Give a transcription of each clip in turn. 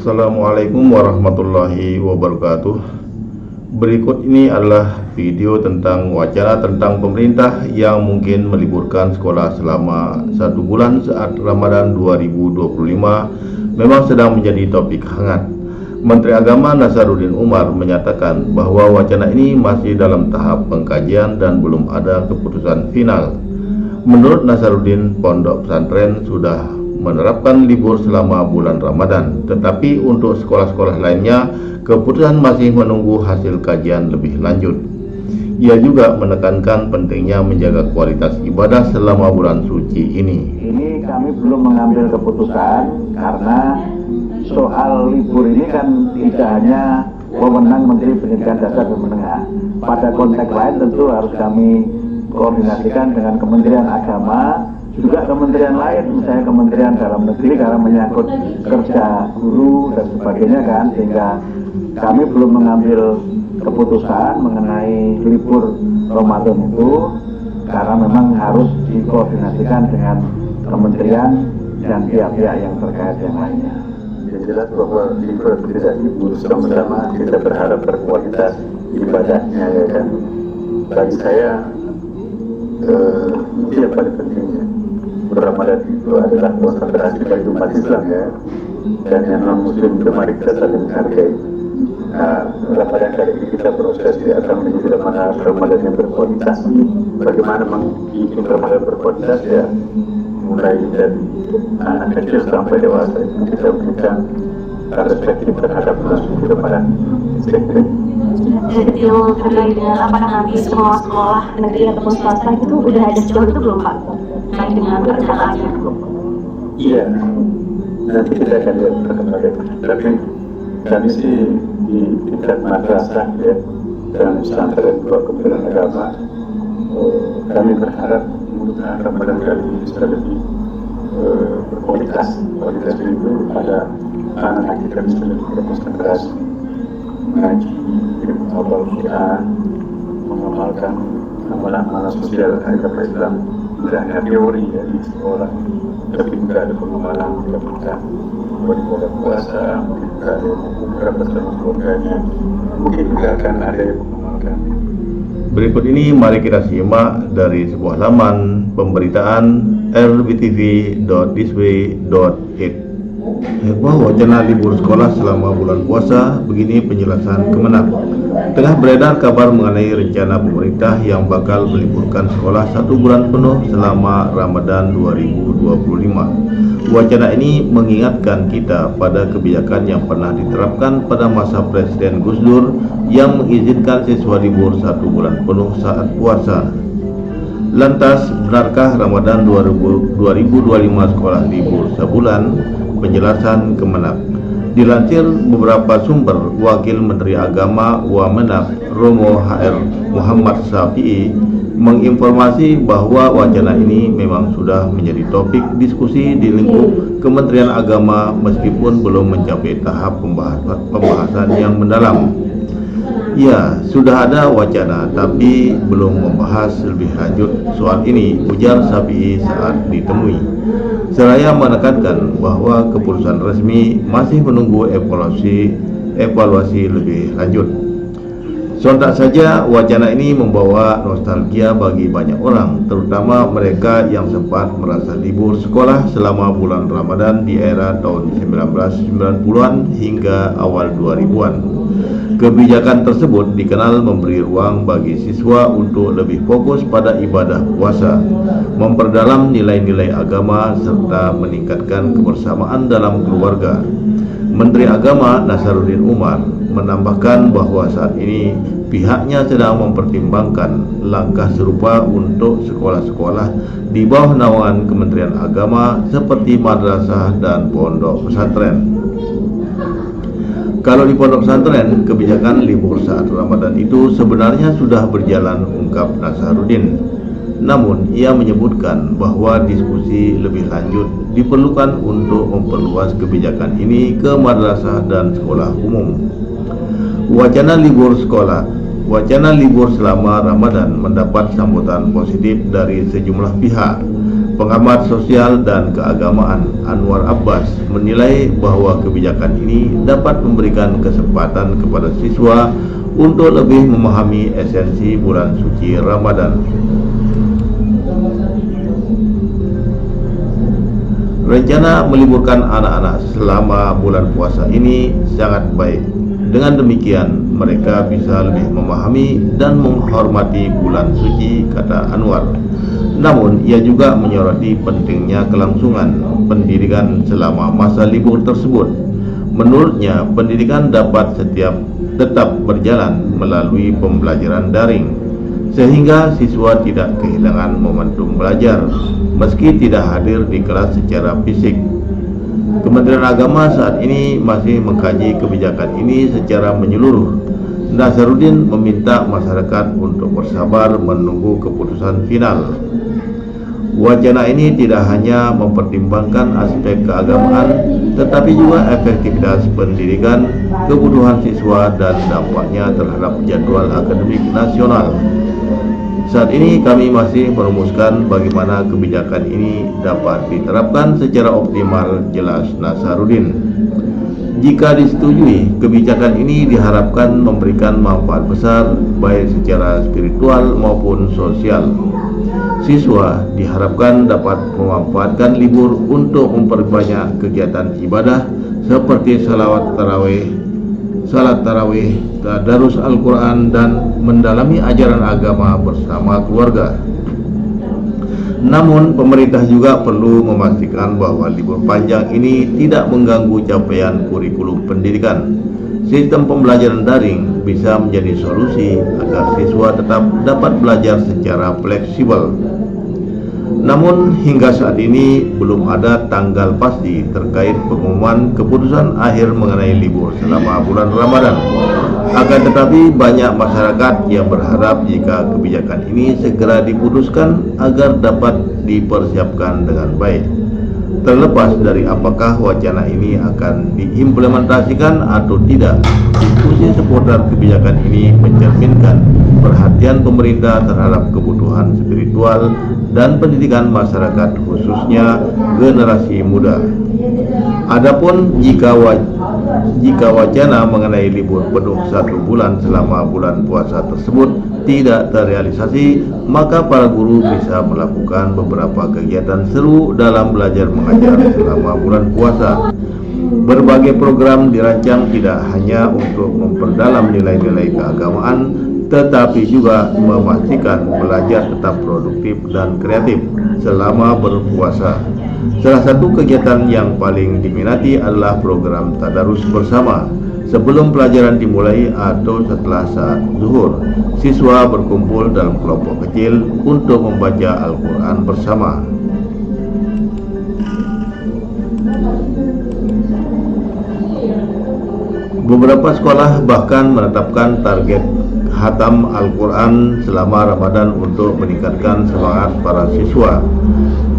Assalamualaikum warahmatullahi wabarakatuh. Berikut ini adalah video tentang wacana tentang pemerintah yang mungkin meliburkan sekolah selama 1 bulan saat Ramadan 2025 memang sedang menjadi topik hangat. Menteri Agama Nasaruddin Umar menyatakan bahwa wacana ini masih dalam tahap pengkajian dan belum ada keputusan final. Menurut Nasaruddin, pondok pesantren sudah menerapkan libur selama bulan Ramadan, tetapi untuk sekolah-sekolah lainnya keputusan masih menunggu hasil kajian lebih lanjut. Ia juga menekankan pentingnya menjaga kualitas ibadah selama bulan suci ini. Ini kami belum mengambil keputusan karena soal libur ini kan tidak hanya wewenang Menteri Pendidikan Dasar dan Menengah. Pada konteks lain tentu harus kami koordinasikan dengan Kementerian Agama, juga kementerian lain, misalnya Kementerian Dalam Negeri karena menyangkut kerja guru dan sebagainya kan, sehingga kami belum mengambil keputusan mengenai libur Ramadan itu karena memang harus dikoordinasikan dengan kementerian dan pihak-pihak yang terkait yang lainnya. Yang jelas bahwa libur tidak libur sama-sama kita berharap berkualitas ibadahnya, ya kan. Bagi saya itu yang paling pentingnya. Ramadan itu adalah konsentrasi bagi umat Islam, ya, dan yang non Muslim itu mari kita saling menghargai. Ramadan kali ini kita proses akan menuju mana Ramadan yang berkualitas. Bagaimana mengikuti Ramadan berkualitas, ya, mulai dari anak kecil sampai dewasa itu kita berikan perspektif terhadap masuk Ramadan. Detail terkait dengan apakah nanti semua sekolah negeri ataupun swasta itu udah ada sejauh itu belum Pak? Terkait dengan perencanaannya belum? Iya, nanti kita akan lihat perkembangan. Tapi kami sih di tingkat madrasah, ya, dan pesantren Kementerian Agama, kami berharap mudah Ramadan kali ini bisa lebih berkualitas. Kualitas itu ada anak kita bisa lebih berkonsentrasi mengaji, menghafal Quran, mengamalkan amalan-amalan sosial agama Islam. Tidak hanya teori, ya, di sekolah, tapi juga ada pengamalan, juga beribadah puasa, mungkin juga ada umrah bersama keluarganya, mungkin juga akan ada yang mengamalkan. Berikut ini mari kita simak dari sebuah laman pemberitaan rbtv.disway.id. Heboh wacana libur sekolah selama bulan puasa, begini penjelasan Kemenak. Tengah beredar kabar mengenai rencana pemerintah yang bakal meliburkan sekolah 1 bulan penuh selama Ramadan 2025. Wacana ini mengingatkan kita pada kebijakan yang pernah diterapkan pada masa Presiden Gus Dur yang mengizinkan siswa libur 1 bulan penuh saat puasa. Lantas, benarkah Ramadan 2025 sekolah libur sebulan? Penjelasan Kemenak. Dilansir beberapa sumber, Wakil Menteri Agama Wamenak Romo HR Muhammad Syafi'i menginformasi bahwa wacana ini memang sudah menjadi topik diskusi di lingkup Kementerian Agama meskipun belum mencapai tahap pembahasan yang mendalam. Ya, sudah ada wacana tapi belum membahas lebih lanjut soal ini, ujar Syafi'i saat ditemui. Seraya menekankan bahwa keputusan resmi masih menunggu evaluasi lebih lanjut. Sontak saja wacana ini membawa nostalgia bagi banyak orang, terutama mereka yang sempat merasa libur sekolah selama bulan Ramadan di era tahun 1990-an hingga awal 2000-an. Kebijakan tersebut dikenal memberi ruang bagi siswa untuk lebih fokus pada ibadah puasa, memperdalam nilai-nilai agama, serta meningkatkan kebersamaan dalam keluarga. Menteri Agama Nasaruddin Umar menambahkan bahwa saat ini pihaknya sedang mempertimbangkan langkah serupa untuk sekolah-sekolah di bawah naungan Kementerian Agama seperti madrasah dan pondok pesantren. Kalau di pondok pesantren, kebijakan libur saat Ramadan itu sebenarnya sudah berjalan, ungkap Nasaruddin. Namun, ia menyebutkan bahwa diskusi lebih lanjut diperlukan untuk memperluas kebijakan ini ke madrasah dan sekolah umum. Wacana libur selama Ramadan mendapat sambutan positif dari sejumlah pihak. Pengamat sosial dan keagamaan Anwar Abbas menilai bahwa kebijakan ini dapat memberikan kesempatan kepada siswa untuk lebih memahami esensi bulan suci Ramadan. Rencana meliburkan anak-anak selama bulan puasa ini sangat baik. Dengan demikian, mereka bisa lebih memahami dan menghormati bulan suci, kata Anwar. Namun, ia juga menyoroti pentingnya kelangsungan pendidikan selama masa libur tersebut. Menurutnya, pendidikan dapat tetap berjalan melalui pembelajaran daring, sehingga siswa tidak kehilangan momentum belajar meski tidak hadir di kelas secara fisik. Kementerian Agama saat ini masih mengkaji kebijakan ini secara menyeluruh. Nasaruddin meminta masyarakat untuk bersabar menunggu keputusan final. Wacana ini tidak hanya mempertimbangkan aspek keagamaan, tetapi juga efektivitas pendidikan, kebutuhan siswa, dan dampaknya terhadap jadwal akademik nasional. Saat ini kami masih merumuskan bagaimana kebijakan ini dapat diterapkan secara optimal, jelas Nasaruddin. Jika disetujui, kebijakan ini diharapkan memberikan manfaat besar baik secara spiritual maupun sosial. Siswa diharapkan dapat memanfaatkan libur untuk memperbanyak kegiatan ibadah seperti salat tarawih, tadarus Al-Quran, dan mendalami ajaran agama bersama keluarga. Namun, pemerintah juga perlu memastikan bahwa libur panjang ini tidak mengganggu capaian kurikulum pendidikan. Sistem pembelajaran daring bisa menjadi solusi agar siswa tetap dapat belajar secara fleksibel. Namun hingga saat ini belum ada tanggal pasti terkait pengumuman keputusan akhir mengenai libur selama bulan Ramadan. Akan tetapi banyak masyarakat yang berharap jika kebijakan ini segera diputuskan agar dapat dipersiapkan dengan baik. Terlepas dari apakah wacana ini akan diimplementasikan atau tidak, diskusi seputar kebijakan ini mencerminkan perhatian pemerintah terhadap kebutuhan spiritual dan pendidikan masyarakat, khususnya generasi muda. Adapun jika wacana mengenai libur penuh 1 bulan selama bulan puasa tersebut tidak terrealisasi, maka para guru bisa melakukan beberapa kegiatan seru dalam belajar mengajar selama bulan puasa. Berbagai program dirancang tidak hanya untuk memperdalam nilai-nilai keagamaan, tetapi juga memastikan belajar tetap produktif dan kreatif selama berpuasa. Salah satu kegiatan yang paling diminati adalah program tadarus bersama. Sebelum pelajaran dimulai atau setelah saat zuhur, siswa berkumpul dalam kelompok kecil untuk membaca Al-Quran bersama. Beberapa sekolah bahkan menetapkan target khatam Al-Quran selama Ramadan untuk meningkatkan semangat para siswa.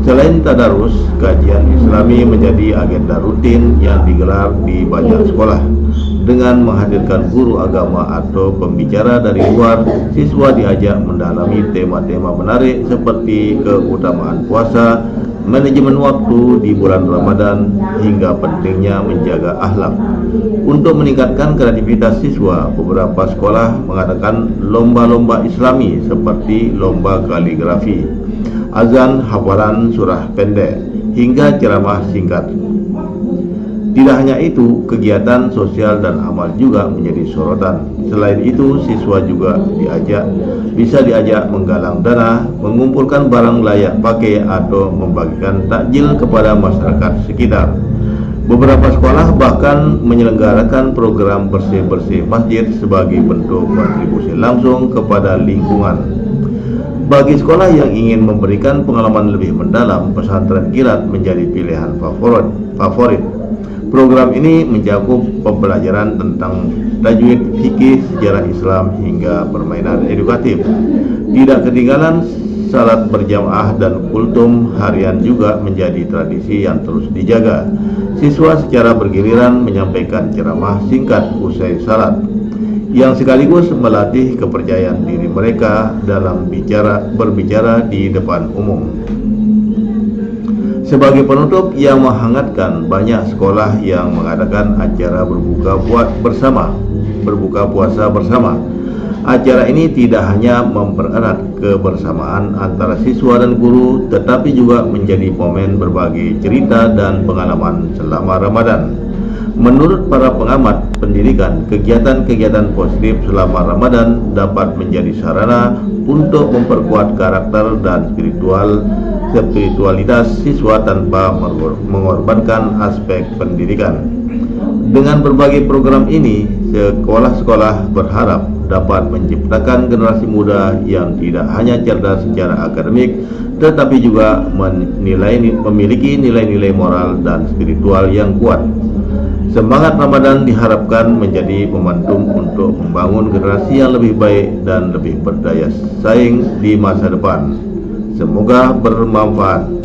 Selain tadarus, kajian Islami menjadi agenda rutin yang digelar di banyak sekolah. Dengan menghadirkan guru agama atau pembicara dari luar, siswa diajak mendalami tema-tema menarik seperti keutamaan puasa, manajemen waktu di bulan Ramadan, hingga pentingnya menjaga akhlak. Untuk meningkatkan kreativitas siswa, beberapa sekolah mengadakan lomba-lomba Islami seperti lomba kaligrafi, azan, hafalan surah pendek, hingga ceramah singkat. Tidak hanya itu, kegiatan sosial dan amal juga menjadi sorotan. Selain itu, siswa juga bisa diajak menggalang dana, mengumpulkan barang layak pakai, atau membagikan takjil kepada masyarakat sekitar. Beberapa sekolah bahkan menyelenggarakan program bersih-bersih masjid sebagai bentuk kontribusi langsung kepada lingkungan. Bagi sekolah yang ingin memberikan pengalaman lebih mendalam, pesantren kilat menjadi pilihan favorit. Program ini mencakup pembelajaran tentang tajwid, fikih, sejarah Islam, hingga permainan edukatif. Tidak ketinggalan, salat berjamaah dan kultum harian juga menjadi tradisi yang terus dijaga. Siswa secara bergiliran menyampaikan ceramah singkat usai salat, yang sekaligus melatih kepercayaan diri mereka dalam berbicara di depan umum. Sebagai penutup yang menghangatkan, banyak sekolah yang mengadakan acara berbuka puasa bersama. Acara ini tidak hanya mempererat kebersamaan antara siswa dan guru, tetapi juga menjadi momen berbagi cerita dan pengalaman selama Ramadan. Menurut para pengamat pendidikan, kegiatan-kegiatan positif selama Ramadan dapat menjadi sarana untuk memperkuat karakter dan spiritualitas siswa tanpa mengorbankan aspek pendidikan. Dengan berbagai program ini, sekolah-sekolah berharap dapat menciptakan generasi muda yang tidak hanya cerdas secara akademik, tetapi juga memiliki nilai-nilai moral dan spiritual yang kuat. Semangat Ramadan diharapkan menjadi momentum untuk membangun generasi yang lebih baik dan lebih berdaya saing di masa depan. Semoga bermanfaat.